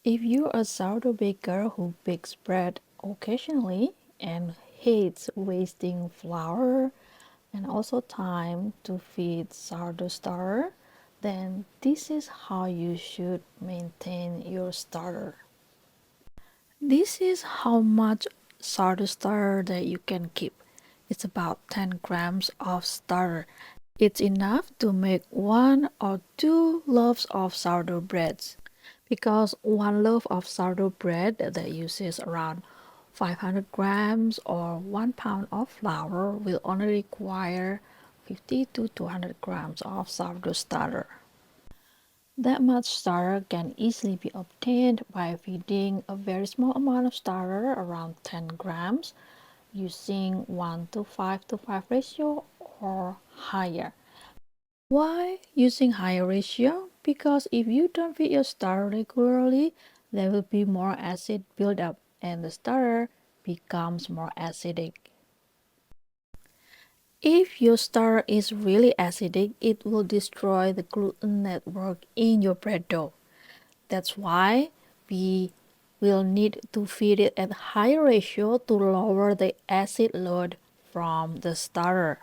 If you're a sourdough baker who bakes bread occasionally and hates wasting flour and also time to feed sourdough starter, then this is how you should maintain your starter. This is how much sourdough starter that you can keep. It's about 10 grams of starter. It's enough to make 1 or 2 loaves of sourdough breads. Because 1 loaf of sourdough bread that uses around 500 grams or 1 pound of flour will only require 50 to 200 grams of sourdough starter. That much starter can easily be obtained by feeding a very small amount of starter, around 10 grams, using 1 to 5 to 5 ratio or higher. Why using higher ratio? Because if you don't feed your starter regularly, there will be more acid buildup and the starter becomes more acidic. If your starter is really acidic, it will destroy the gluten network in your bread dough. That's why we will need to feed it at higher ratio to lower the acid load from the starter.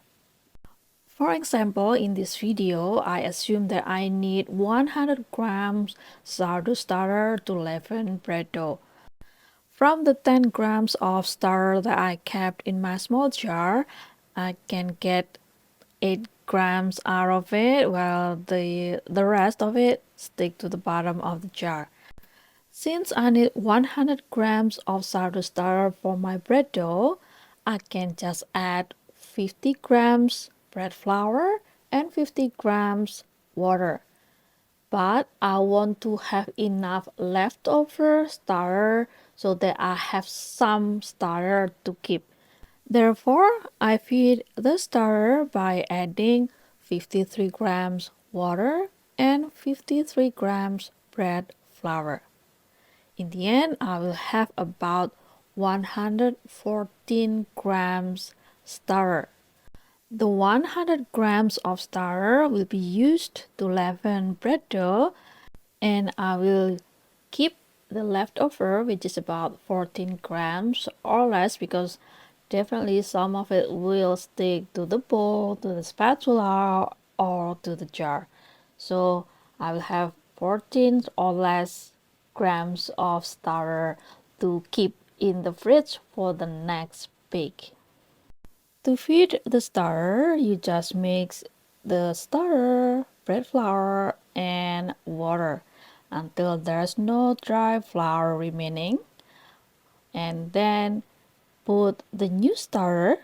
For example, in this video, I assume that I need 100 grams sourdough starter to leaven bread dough. From the 10 grams of starter that I kept in my small jar, I can get 8 grams out of it, while the rest of it stick to the bottom of the jar. Since I need 100 grams of sourdough starter for my bread dough, I can just add 50 grams bread flour and 50 grams water. But I want to have enough leftover starter so that I have some starter to keep. Therefore, I feed the starter by adding 53 grams water and 53 grams bread flour. In the end, I will have about 114 grams starter. The 100 grams of starter will be used to leaven bread dough, and I will keep the leftover, which is about 14 grams or less, because definitely some of it will stick to the bowl, to the spatula, or to the jar. So I will have 14 or less grams of starter to keep in the fridge for the next bake. To feed the starter, you just mix the starter, bread flour, and water until there's no dry flour remaining, and then put the new starter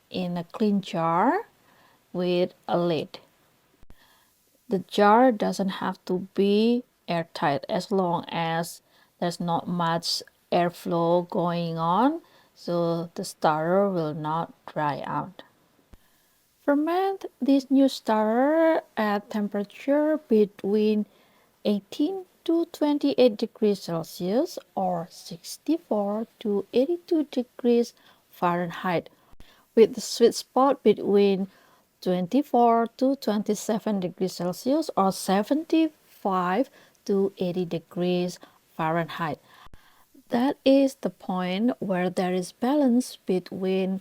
in a clean jar with a lid. The jar doesn't have to be airtight as long as there's not much airflow going on, so the starter will not dry out. Ferment this new starter at temperature between 18 to 28 degrees Celsius or 64 to 82 degrees Fahrenheit, with the sweet spot between 24 to 27 degrees Celsius or 75 to 80 degrees Fahrenheit. That is the point where there is balance between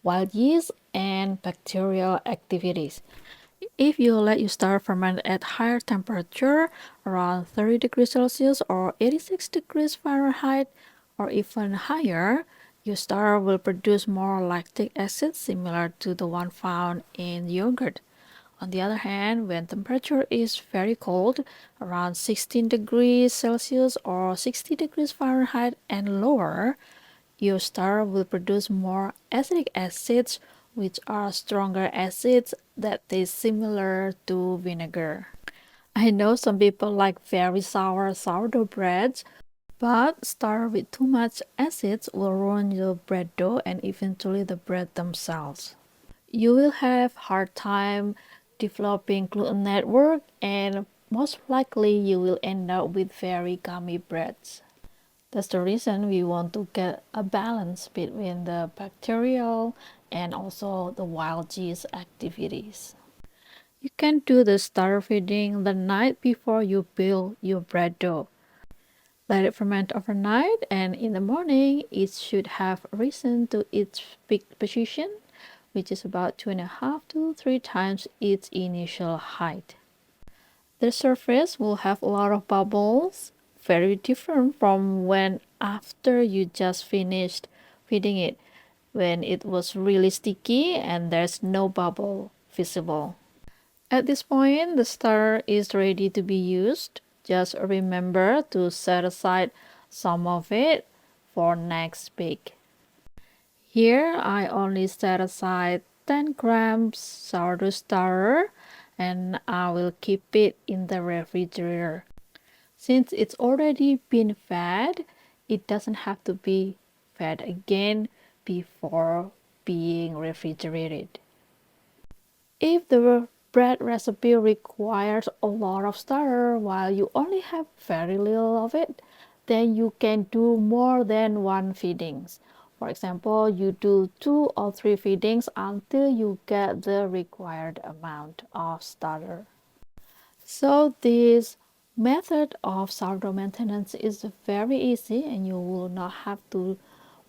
wild yeast and bacterial activities. If you let your starter ferment at higher temperature, around 30 degrees Celsius or 86 degrees Fahrenheit, or even higher, your starter will produce more lactic acid similar to the one found in yogurt. On the other hand, when temperature is very cold, around 16 degrees Celsius or 60 degrees Fahrenheit and lower, your starter will produce more acetic acids, which are stronger acids that taste similar to vinegar. I know some people like very sour sourdough breads, but starter with too much acids will ruin your bread dough and eventually the bread themselves. You will have hard time developing gluten network, and most likely you will end up with very gummy breads. That's the reason we want to get a balance between the bacterial and also the wild yeast activities. You can do the starter feeding the night before you build your bread dough. Let it ferment overnight, and in the morning it should have risen to its peak position, which is about 2.5 to 3 times its initial height. The surface will have a lot of bubbles, very different from when after you just finished feeding it, when it was really sticky and there's no bubble visible. At this point, the starter is ready to be used. Just remember to set aside some of it for next bake. Here, I only set aside 10 grams sourdough starter and I will keep it in the refrigerator. Since it's already been fed, it doesn't have to be fed again before being refrigerated. If the bread recipe requires a lot of starter while you only have very little of it, then you can do more than one feedings. For example, you do 2 or 3 feedings until you get the required amount of starter. So this method of sourdough maintenance is very easy and you will not have to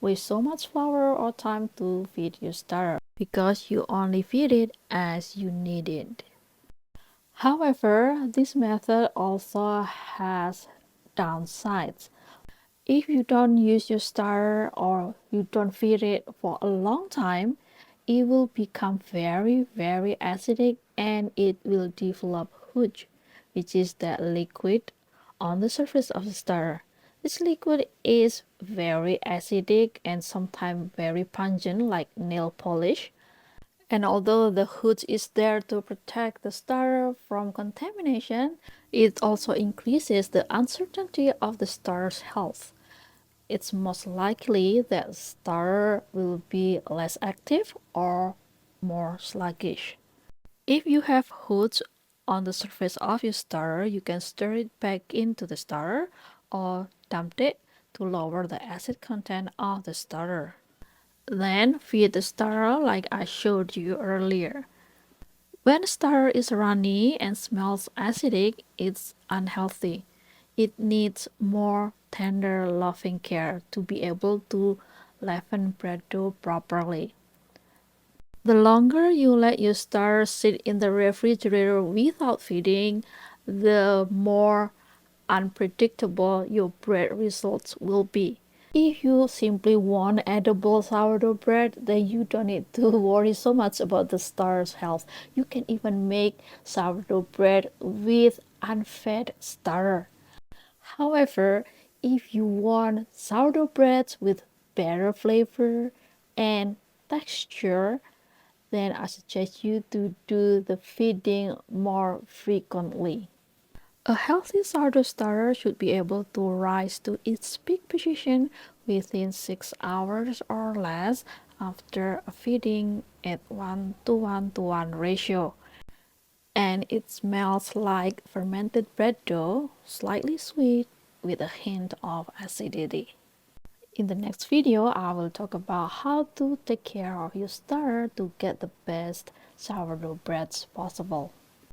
waste so much flour or time to feed your starter because you only feed it as you need it. However, this method also has downsides. If you don't use your starter or you don't feed it for a long time, it will become very acidic and it will develop hooch, which is that liquid on the surface of the starter. This liquid is very acidic and sometimes very pungent like nail polish. And although the hood is there to protect the starter from contamination, it also increases the uncertainty of the starter's health. It's most likely that the starter will be less active or more sluggish. If you have hoods on the surface of your starter, you can stir it back into the starter or dump it to lower the acid content of the starter. Then feed the starter like I showed you earlier. When the starter is runny and smells acidic, it's unhealthy. It needs more tender, loving care to be able to leaven bread dough properly. The longer you let your starter sit in the refrigerator without feeding, the more unpredictable your bread results will be. If you simply want edible sourdough bread, then you don't need to worry so much about the starter's health. You can even make sourdough bread with unfed starter. However, if you want sourdough breads with better flavor and texture, then I suggest you to do the feeding more frequently. A healthy sourdough starter should be able to rise to its peak position within 6 hours or less after a feeding at 1 to 1 to 1 ratio. And it smells like fermented bread dough, slightly sweet with a hint of acidity. In the next video, I will talk about how to take care of your starter to get the best sourdough breads possible.